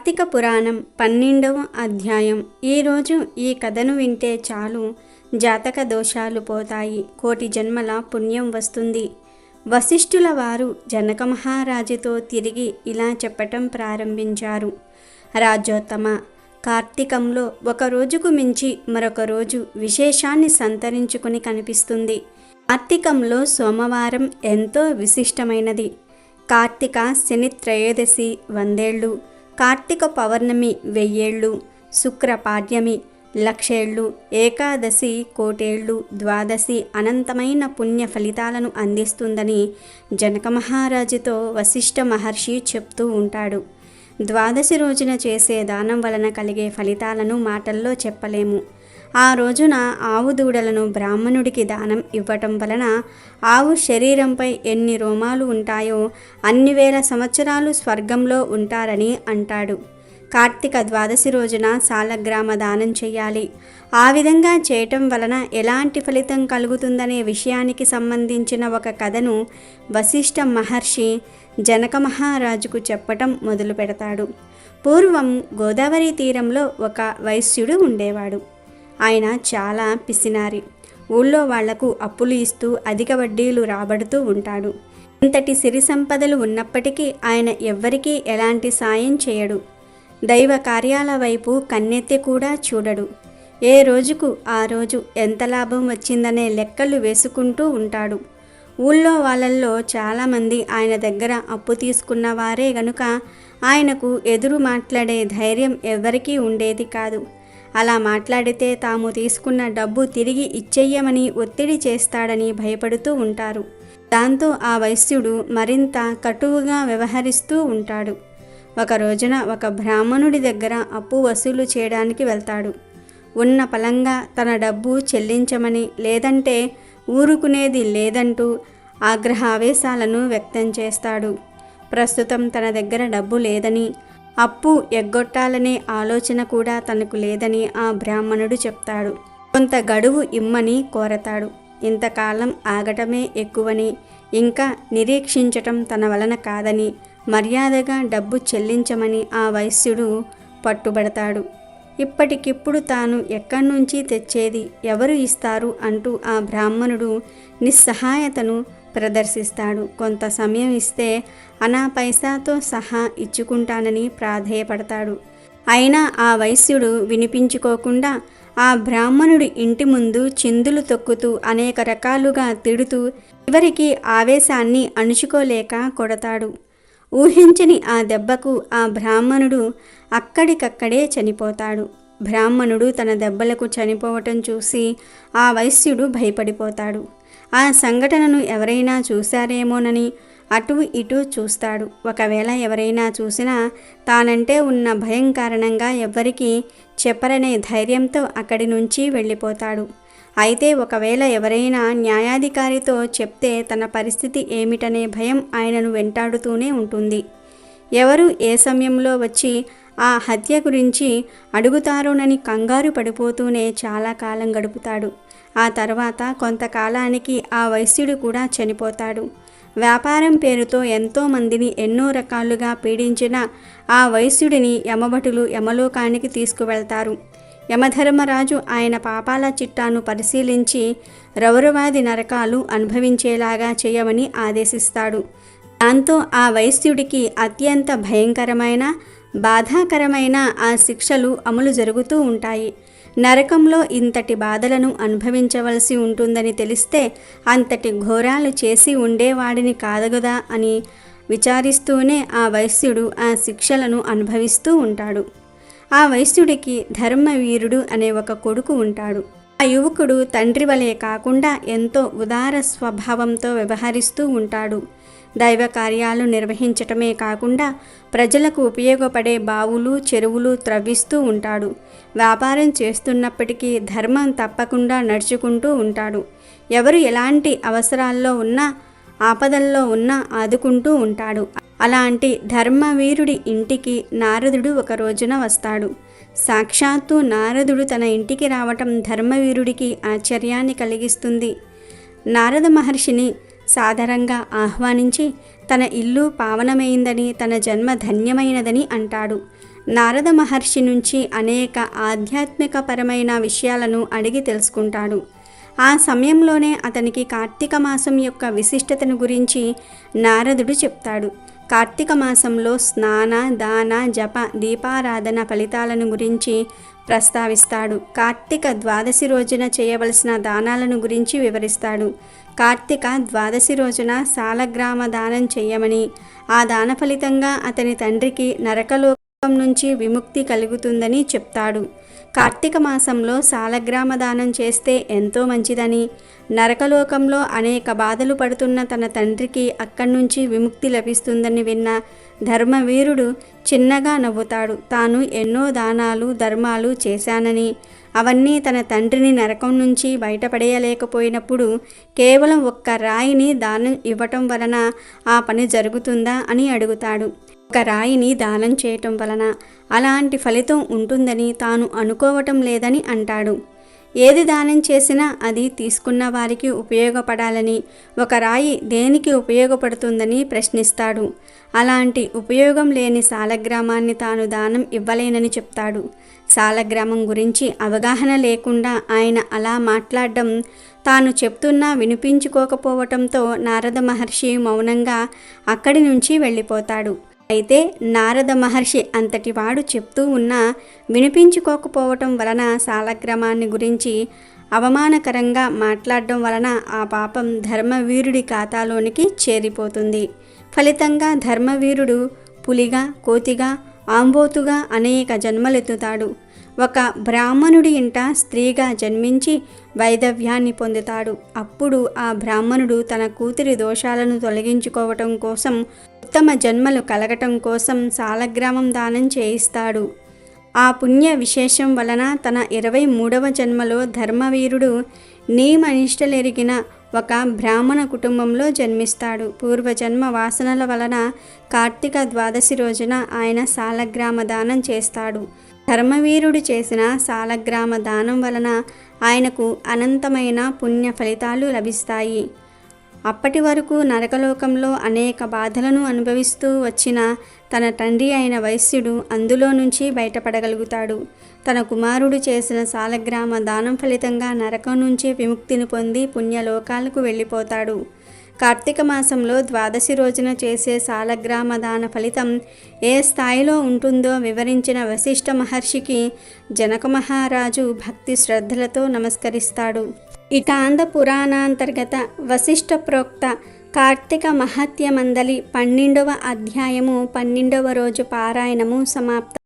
కార్తీక పురాణం 12వ అధ్యాయం. ఈరోజు ఈ కథను వింటే చాలు జాతక దోషాలు పోతాయి, కోటి జన్మల పుణ్యం వస్తుంది. వశిష్ఠుల వారు జనక మహారాజుతో తిరిగి ఇలా చెప్పటం ప్రారంభించారు. రాజోత్తమ, కార్తీకంలో ఒక రోజుకు మించి మరొక రోజు విశేషాన్ని సంతరించుకుని కనిపిస్తుంది. కార్తీకంలో సోమవారం ఎంతో విశిష్టమైనది. కార్తీక శని త్రయోదశి 100 ఏళ్ళు, కార్తీక పౌర్ణమి 1000 ఏళ్ళు, శుక్రపాడ్యమి 1,00,000 ఏళ్ళు, ఏకాదశి 1,00,000 ఏళ్ళు, ద్వాదశి అనంతమైన పుణ్య ఫలితాలను అందిస్తుందని జనక మహారాజుతో వశిష్ఠ మహర్షి చెప్తూ ఉంటాడు. ద్వాదశి రోజున చేసే దానం వలన కలిగే ఫలితాలను మాటల్లో చెప్పలేము. ఆ రోజున ఆవు దూడలను బ్రాహ్మణుడికి దానం ఇవ్వటం వలన ఆవు శరీరంపై ఎన్ని రోమాలు ఉంటాయో అన్ని వేల సంవత్సరాలు స్వర్గంలో ఉంటారని అంటాడు. కార్తీక ద్వాదశి రోజున సాలగ్రామ దానం చేయాలి. ఆ విధంగా చేయటం వలన ఎలాంటి ఫలితం కలుగుతుందనే విషయానికి సంబంధించిన ఒక కథను వశిష్ఠ మహర్షి జనక మహారాజుకు చెప్పటం మొదలు పెడతాడు. పూర్వం గోదావరి తీరంలో ఒక వైశ్యుడు ఉండేవాడు. ఆయన చాలా పిసినారి. ఊళ్ళో వాళ్లకు అప్పులు ఇస్తూ అధిక వడ్డీలు రాబడుతూ ఉంటాడు. ఇంతటి సిరి సంపదలు ఉన్నప్పటికీ ఆయన ఎవ్వరికీ ఎలాంటి సాయం చేయడు. దైవ కార్యాల వైపు కన్నెత్తి కూడా చూడడు. ఏ రోజుకు ఆ రోజు ఎంత లాభం వచ్చిందనే లెక్కలు వేసుకుంటూ ఉంటాడు. ఊళ్ళో వాళ్ళల్లో చాలామంది ఆయన దగ్గర అప్పు తీసుకున్న వారే గనుక ఆయనకు ఎదురు మాట్లాడే ధైర్యం ఎవరికీ ఉండేది కాదు. అలా మాట్లాడితే తాము తీసుకున్న డబ్బు తిరిగి ఇచ్చేయమని ఒత్తిడి చేస్తాడని భయపడుతూ ఉంటారు. దాంతో ఆ వైశ్యుడు మరింత కటువుగా వ్యవహరిస్తూ ఉంటాడు. ఒక రోజున ఒక బ్రాహ్మణుడి దగ్గర అప్పు వసూలు చేయడానికి వెళ్తాడు. ఉన్న పలంగా తన డబ్బు చెల్లించమని, లేదంటే ఊరుకునేది లేదంటూ ఆగ్రహావేశాలను వ్యక్తం చేస్తాడు. ప్రస్తుతం తన దగ్గర డబ్బు లేదని, అప్పు ఎగ్గొట్టాలనే ఆలోచన కూడా తనకు లేదని ఆ బ్రాహ్మణుడు చెప్తాడు. కొంత గడువు ఇమ్మని కోరతాడు. ఇంతకాలం ఆగటమే ఎక్కువని, ఇంకా నిరీక్షించటం తన వలన కాదని, మర్యాదగా డబ్బు చెల్లించమని ఆ వైశ్యుడు పట్టుబడతాడు. ఇప్పటికిప్పుడు తాను ఎక్కడి నుంచి తెచ్చేది, ఎవరు ఇస్తారు అంటూ ఆ బ్రాహ్మణుడు నిస్సహాయతను ప్రదర్శిస్తాడు. కొంత సమయం ఇస్తే అనా పైసాతో సహా ఇచ్చుకుంటానని ప్రాధేయపడతాడు. అయినా ఆ వైశ్యుడు వినిపించుకోకుండా ఆ బ్రాహ్మణుడి ఇంటి ముందు చిందులు తొక్కుతూ అనేక రకాలుగా తిడుతూ చివరికి ఆవేశాన్ని అణుచుకోలేక కొడతాడు. ఊహించని ఆ దెబ్బకు ఆ బ్రాహ్మణుడు అక్కడికక్కడే చనిపోతాడు. బ్రాహ్మణుడు తన దెబ్బలకు చనిపోవటం చూసి ఆ వైశ్యుడు భయపడిపోతాడు. ఆ సంఘటనను ఎవరైనా చూశారేమోనని అటు ఇటు చూస్తాడు. ఒకవేళ ఎవరైనా చూసినా తానంటే ఉన్న భయం కారణంగా ఎవ్వరికీ చెప్పరనే ధైర్యంతో అక్కడి నుంచి వెళ్ళిపోతాడు. అయితే ఒకవేళ ఎవరైనా న్యాయాధికారితో చెప్తే తన పరిస్థితి ఏమిటనే భయం ఆయనను వెంటాడుతూనే ఉంటుంది. ఎవరు ఏ సమయంలో వచ్చి ఆ హత్య గురించి అడుగుతారోనని కంగారు పడిపోతూనే చాలా కాలం గడుపుతాడు. ఆ తర్వాత కొంతకాలానికి ఆ వైశ్యుడు కూడా చనిపోతాడు. వ్యాపారం పేరుతో ఎంతోమందిని ఎన్నో రకాలుగా పీడించిన ఆ వైశ్యుడిని యమభటులు యమలోకానికి తీసుకువెళ్తారు. యమధర్మరాజు ఆయన పాపాల చిట్టాను పరిశీలించి రౌరవాది నరకాలు అనుభవించేలాగా చేయమని ఆదేశిస్తాడు. దాంతో ఆ వైశ్యుడికి అత్యంత భయంకరమైన, బాధాకరమైన ఆ శిక్షలు అమలు జరుగుతూ ఉంటాయి. నరకంలో ఇంతటి బాధలను అనుభవించవలసి ఉంటుందని తెలిస్తే అంతటి ఘోరాలు చేసి ఉండేవాడిని కాదగదా అని విచారిస్తూనే ఆ వైశ్యుడు ఆ శిక్షలను అనుభవిస్తూ ఉంటాడు. ఆ వైశ్యుడికి ధర్మవీరుడు అనే ఒక కొడుకు ఉంటాడు. ఆ యువకుడు తండ్రి వలె కాకుండా ఎంతో ఉదార స్వభావంతో వ్యవహరిస్తూ ఉంటాడు. దైవ కార్యాలు నిర్వహించటమే కాకుండా ప్రజలకు ఉపయోగపడే బావులు, చెరువులు త్రవ్విస్తూ ఉంటాడు. వ్యాపారం చేస్తున్నప్పటికీ ధర్మం తప్పకుండా నడుచుకుంటూ ఉంటాడు. ఎవరు ఎలాంటి అవసరాల్లో ఉన్నా, ఆపదల్లో ఉన్నా ఆదుకుంటూ ఉంటాడు. అలాంటి ధర్మవీరుడి ఇంటికి నారదుడు ఒక రోజున వస్తాడు. సాక్షాత్తు నారదుడు తన ఇంటికి రావటం ధర్మవీరుడికి ఆశ్చర్యాన్ని కలిగిస్తుంది. నారద మహర్షిని సాదరంగా ఆహ్వానించి తన ఇల్లు పావనమైందని, తన జన్మ ధన్యమైనదని అంటాడు. నారద మహర్షి నుంచి అనేక ఆధ్యాత్మికపరమైన విషయాలను అడిగి తెలుసుకుంటాడు. ఆ సమయంలోనే అతనికి కార్తీక మాసం యొక్క విశిష్టతను గురించి నారదుడు చెప్తాడు. కార్తీక మాసంలో స్నాన, దాన, జప, దీపారాధన ఫలితాలను గురించి ప్రస్తావిస్తాడు. కార్తీక ద్వాదశి రోజున చేయవలసిన దానాలను గురించి వివరిస్తాడు. కార్తీక ద్వాదశి రోజున సాలగ్రామ దానం చేయమని, ఆ దాన ఫలితంగా అతని తండ్రికి నరకలోకం నుంచి విముక్తి కలుగుతుందని చెప్తాడు. కార్తీక మాసంలో సాలగ్రామ దానం చేస్తే ఎంతో మంచిదని, నరకలోకంలో అనేక బాధలు పడుతున్న తన తండ్రికి అక్కడి నుంచి విముక్తి లభిస్తుందని విన్న ధర్మవీరుడు చిన్నగా నవ్వుతాడు. తాను ఎన్నో దానాలు, ధర్మాలు చేశానని, అవన్నీ తన తండ్రిని నరకం నుంచి బయటపడేయలేకపోయినప్పుడు కేవలం ఒక్క రాయిని దానం ఇవ్వటం వలన ఆ పని జరుగుతుందా అని అడుగుతాడు. ఒక రాయిని దానం చేయటం వలన అలాంటి ఫలితం ఉంటుందని తాను అనుకోవటం లేదని అంటాడు. ఏది దానం చేసినా అది తీసుకున్న వారికి ఉపయోగపడాలని, ఒక రాయి దేనికి ఉపయోగపడుతుందని ప్రశ్నిస్తాడు. అలాంటి ఉపయోగం లేని సాలగ్రామాన్ని తాను దానం ఇవ్వలేనని చెప్తాడు. సాలగ్రామం గురించి అవగాహన లేకుండా ఆయన అలా మాట్లాడడం తాను చెప్తున్నా వినిపించుకోకపోవటంతో నారద మహర్షి మౌనంగా అక్కడి నుంచి వెళ్ళిపోతాడు. అయితే నారద మహర్షి అంతటివాడు చెప్తూ ఉన్నా వినిపించుకోకపోవటం వలన సాలగ్రామాన్ని గురించి అవమానకరంగా మాట్లాడడం వలన ఆ పాపం ధర్మవీరుడి ఖాతాలోనికి చేరిపోతుంది. ఫలితంగా ధర్మవీరుడు పులిగా, కోతిగా, ఆంబోతుగా అనేక జన్మలెత్తుతాడు. ఒక బ్రాహ్మణుడి ఇంట స్త్రీగా జన్మించి వైధవ్యాన్ని పొందుతాడు. అప్పుడు ఆ బ్రాహ్మణుడు తన కూతురి దోషాలను తొలగించుకోవటం కోసం, ఉత్తమ జన్మలు కలగటం కోసం సాలగ్రామం దానం చేయిస్తాడు. ఆ పుణ్య విశేషం వలన తన 23వ జన్మలో ధర్మవీరుడు నియమనిష్టలెరిగిన ఒక బ్రాహ్మణ కుటుంబంలో జన్మిస్తాడు. పూర్వజన్మ వాసనల వలన కార్తీక ద్వాదశి రోజున ఆయన సాలగ్రామ దానం చేస్తాడు. ధర్మవీరుడు చేసిన సాలగ్రామ దానం వలన ఆయనకు అనంతమైన పుణ్య ఫలితాలు లభిస్తాయి. అప్పటి వరకు నరకలోకంలో అనేక బాధలను అనుభవిస్తూ వచ్చిన తన తండ్రి అయిన వైశ్యుడు అందులో నుంచి బయటపడగలుగుతాడు. తన కుమారుడు చేసిన సాలగ్రామ దానం ఫలితంగా నరకం నుంచి విముక్తిని పొంది పుణ్యలోకాలకు వెళ్ళిపోతాడు. కార్తీక మాసంలో ద్వాదశి రోజున చేసే సాలగ్రామ దాన ఫలితం ఏ స్థాయిలో ఉంటుందో వివరించిన వశిష్ఠ మహర్షికి జనక మహారాజు భక్తి శ్రద్ధలతో నమస్కరిస్తాడు. ఇకాంద పురాణాంతర్గత వశిష్ఠ ప్రోక్త కార్తీక మహత్య మందలి 12వ అధ్యాయము 12వ రోజు పారాయణము సమాప్తం.